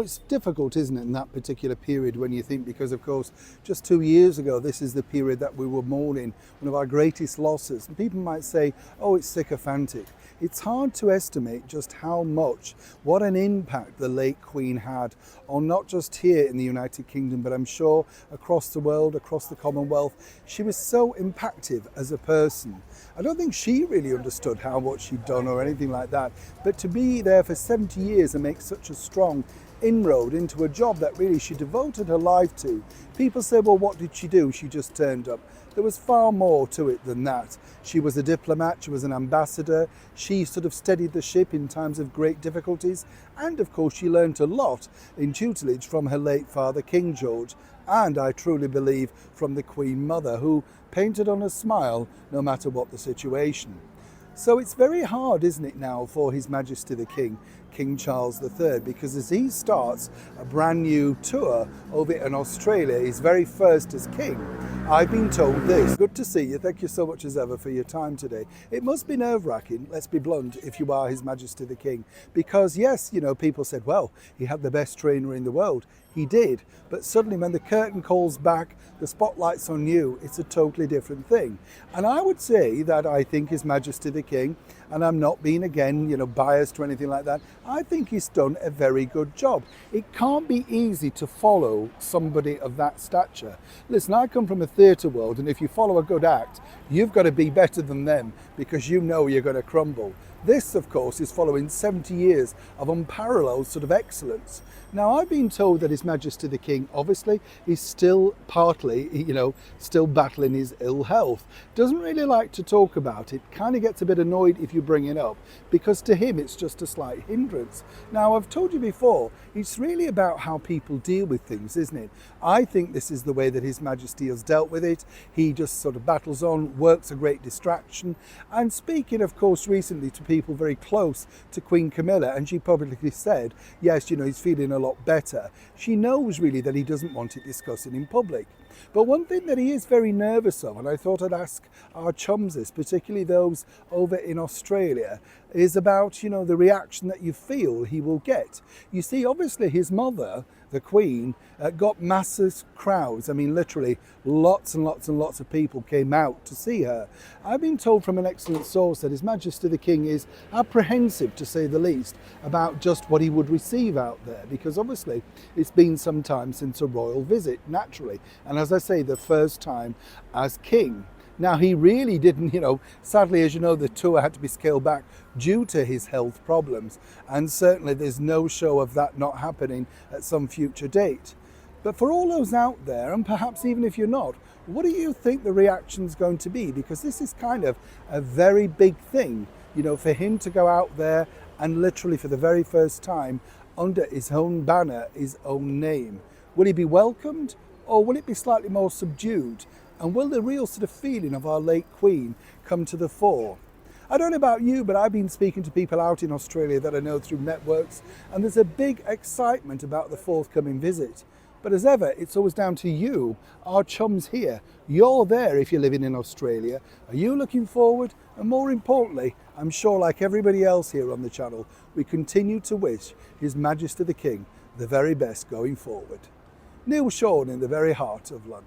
it's difficult, isn't it, in that particular period when you think, because of course, just 2 years ago, this is the period that we were mourning one of our greatest losses. And people might say, oh, it's sycophantic. It's hard to estimate just how much, what an impact the late Queen had on not just here in the United Kingdom, but I'm sure across the world, across the Commonwealth. She was so impactful as a person. I don't think she really understood how much she'd done or anything like that, but to be there for 70 years and make such a strong inroad into a job that really she devoted her life to. People say, well, what did she do? She just turned up. There was far more to it than that. She was a diplomat, she was an ambassador, she sort of steadied the ship in times of great difficulties, and of course she learnt a lot in tutelage from her late father, King George, and I truly believe from the Queen Mother, who painted on a smile no matter what the situation. So it's very hard, isn't it, now for His Majesty the King, King Charles III, because as he starts a brand new tour over in Australia, his very first as king, I've been told this. Good to see you. Thank you so much as ever for your time today. It must be nerve-wracking, let's be blunt, if you are His Majesty the King, because yes, you know, people said, well, he had the best trainer in the world. He did, but suddenly when the curtain calls back, the spotlight's on you, it's a totally different thing. And I would say that I think His Majesty the King, and I'm not being again, you know, biased or anything like that, I think he's done a very good job. It can't be easy to follow somebody of that stature. Listen, I come from a theatre world, and if you follow a good act, you've got to be better than them because you know you're going to crumble. This, of course, is following 70 years of unparalleled sort of excellence. Now, I've been told that His Majesty the King, obviously, is still partly, you know, still battling his ill health. Doesn't really like to talk about it, kind of gets a bit annoyed if you bring it up, because to him it's just a slight hindrance. Now, I've told you before, it's really about how people deal with things, isn't it? I think this is the way that His Majesty has dealt with it. He just sort of battles on, works a great distraction. And speaking, of course, recently to people very close to Queen Camilla, and she publicly said, yes, you know, he's feeling a lot better. She knows really that he doesn't want it discussing in public. But one thing that he is very nervous of, and I thought I'd ask our chums this, particularly those over in Australia, is about, you know, the reaction that you feel he will get. You see, obviously his mother, the Queen, got massive crowds. I mean, literally lots and lots and lots of people came out to see her. I've been told from an excellent source that His Majesty the King is apprehensive, to say the least, about just what he would receive out there, because obviously it's been some time since a royal visit, naturally. And as I say, the first time as king. Now, he really didn't, you know, sadly, as you know, the tour had to be scaled back due to his health problems. And certainly there's no show of that not happening at some future date. But for all those out there, and perhaps even if you're not, what do you think the reaction's going to be? Because this is kind of a very big thing, you know, for him to go out there and literally for the very first time under his own banner, his own name. Will he be welcomed, or will it be slightly more subdued? And will the real sort of feeling of our late Queen come to the fore? I don't know about you, but I've been speaking to people out in Australia that I know through networks, and there's a big excitement about the forthcoming visit. But as ever, it's always down to you, our chums here. You're there if you're living in Australia. Are you looking forward? And more importantly, I'm sure like everybody else here on the channel, we continue to wish His Majesty the King the very best going forward. Neil Sean in the very heart of London.